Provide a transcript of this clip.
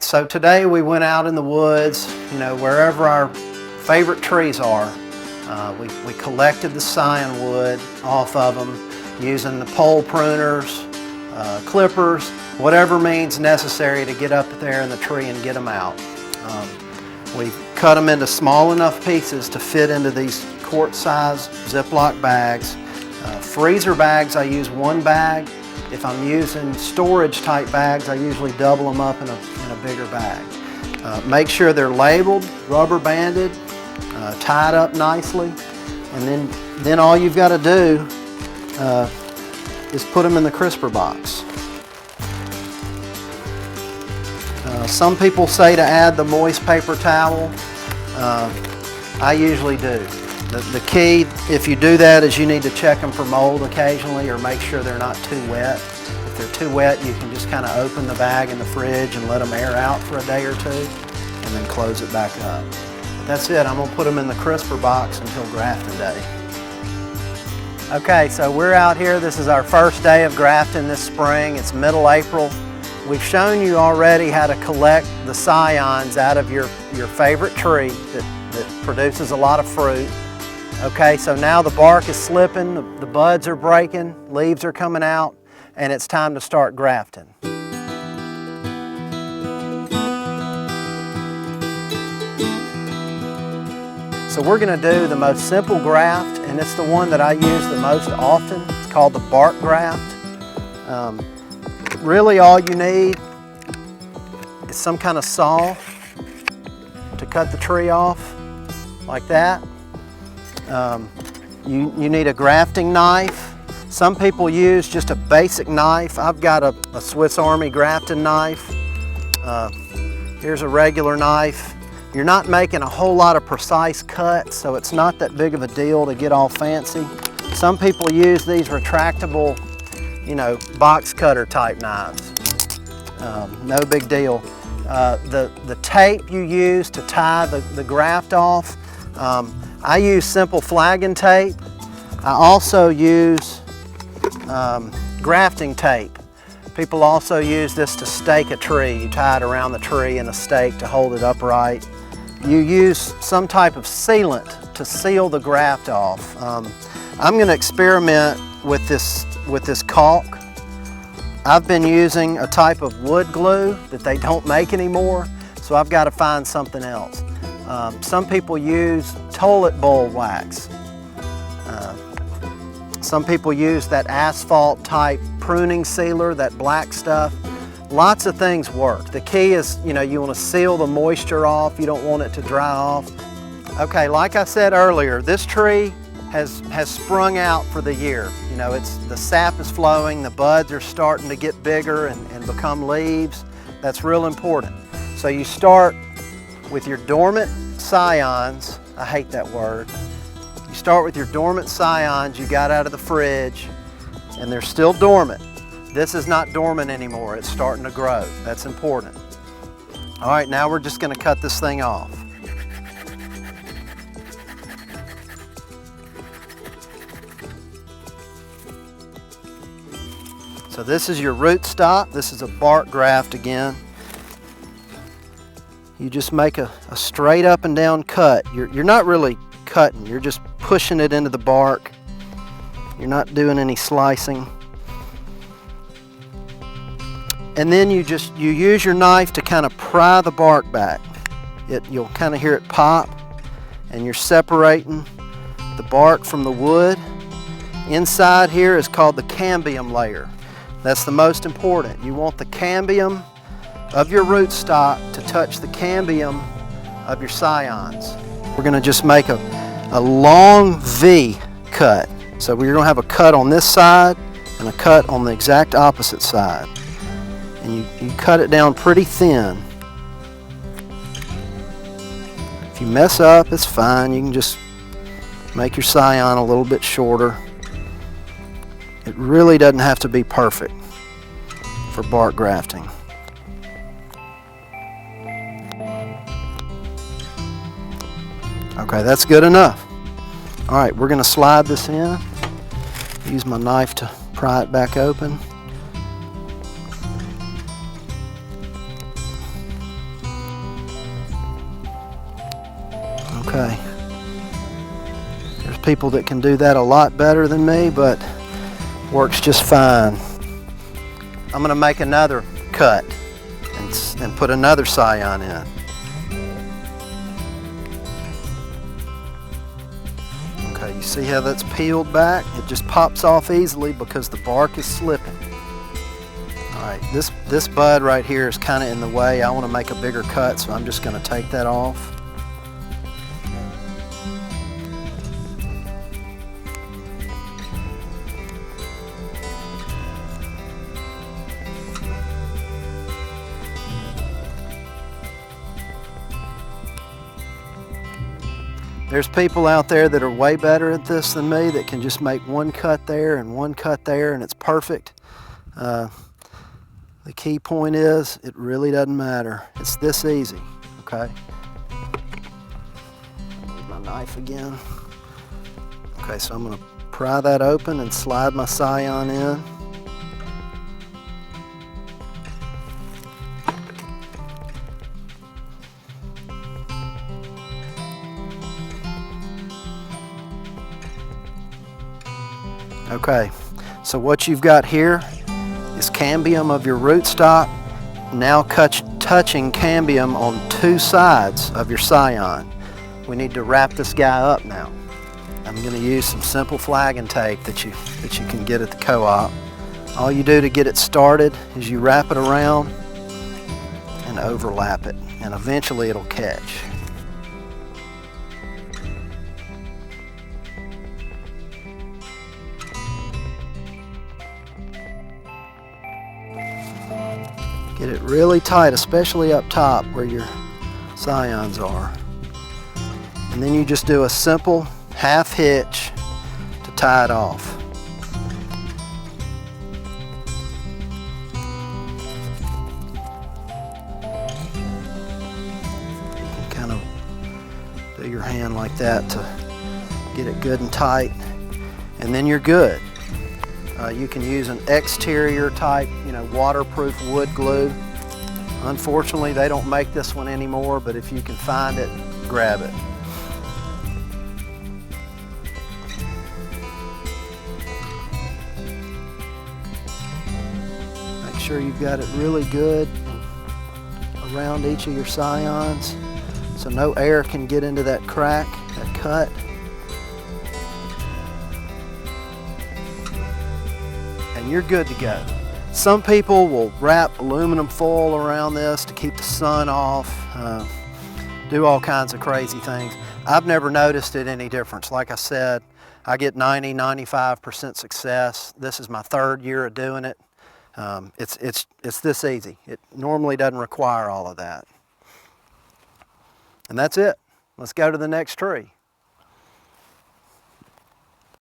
So today we went out in the woods, wherever our favorite trees are. We collected the scion wood off of them using the pole pruners, clippers, whatever means necessary to get up there in the tree and get them out. We cut them into small enough pieces to fit into these quart-size Ziploc bags. Freezer bags, I use one bag. If I'm using storage type bags, I usually double them up in a bigger bag. Make sure they're labeled, rubber banded, tied up nicely, and then all you've got to do is put them in the crisper box. Some people say to add the moist paper towel. I usually do. The key, if you do that, is you need to check them for mold occasionally or make sure they're not too wet. If they're too wet, you can just kind of open the bag in the fridge and let them air out for a day or two and then close it back up. But that's it. I'm going to put them in the crisper box until grafting day. Okay, so we're out here. This is our first day of grafting this spring. It's middle April. We've shown you already how to collect the scions out of your favorite tree that produces a lot of fruit. Okay, so now the bark is slipping, the buds are breaking, leaves are coming out, and it's time to start grafting. So we're going to do the most simple graft, and it's the one that I use the most often. It's called the bark graft. Really all you need is some kind of saw to cut the tree off, like that. You need a grafting knife. Some people use just a basic knife. I've got a Swiss Army grafting knife. Here's a regular knife. You're not making a whole lot of precise cuts, so it's not that big of a deal to get all fancy. Some people use these retractable, box cutter type knives. No big deal. The tape you use to tie the graft off, I use simple flagging tape. I also use grafting tape. People also use this to stake a tree. You tie it around the tree in a stake to hold it upright. You use some type of sealant to seal the graft off. I'm going to experiment with this caulk. I've been using a type of wood glue that they don't make anymore, so I've got to find something else. Some people use toilet bowl wax. Some people use that asphalt type pruning sealer, that black stuff. Lots of things work. The key is, you want to seal the moisture off. You don't want it to dry off. Okay, like I said earlier, this tree has sprung out for the year. The sap is flowing, the buds are starting to get bigger and become leaves. That's real important. So you start with your dormant scions. I hate that word. You start with your dormant scions you got out of the fridge, and they're still dormant. This is not dormant anymore. It's starting to grow. That's important. All right, now we're just going to cut this thing off. So this is your root stock. This is a bark graft again. You just make a straight up and down cut. You're not really cutting, you're just pushing it into the bark. You're not doing any slicing. And then you use your knife to kind of pry the bark back. You'll kind of hear it pop, and you're separating the bark from the wood. Inside here is called the cambium layer. That's the most important. You want the cambium of your rootstock to touch the cambium of your scions. We're going to just make a long V cut. So we're going to have a cut on this side and a cut on the exact opposite side. And you cut it down pretty thin. If you mess up, it's fine. You can just make your scion a little bit shorter. It really doesn't have to be perfect for bark grafting. Okay, that's good enough. All right, we're going to slide this in. Use my knife to pry it back open. Okay. There's people that can do that a lot better than me, but works just fine. I'm going to make another cut and put another scion in. Okay, you see how that's peeled back? It just pops off easily because the bark is slipping. Alright, this bud right here is kind of in the way. I want to make a bigger cut, so I'm just going to take that off. There's people out there that are way better at this than me that can just make one cut there and one cut there and it's perfect. The key point is it really doesn't matter. It's this easy, okay? Need my knife again. Okay, so I'm going to pry that open and slide my scion in. Okay, so what you've got here is cambium of your rootstock, now touching cambium on two sides of your scion. We need to wrap this guy up now. I'm going to use some simple flagging tape that you can get at the co-op. All you do to get it started is you wrap it around and overlap it, and eventually it'll catch. Get it really tight, especially up top where your scions are. And then you just do a simple half hitch to tie it off. You can kind of do your hand like that to get it good and tight. And then you're good. You can use an exterior type, waterproof wood glue. Unfortunately, they don't make this one anymore, but if you can find it, grab it. Make sure you've got it really good around each of your scions so no air can get into that crack, that cut. And you're good to go. Some people will wrap aluminum foil around this to keep the sun off, do all kinds of crazy things. I've never noticed it any difference. Like I said, I get 90–95% success. This is my third year of doing it. It's this easy. It normally doesn't require all of that. And that's it. Let's go to the next tree.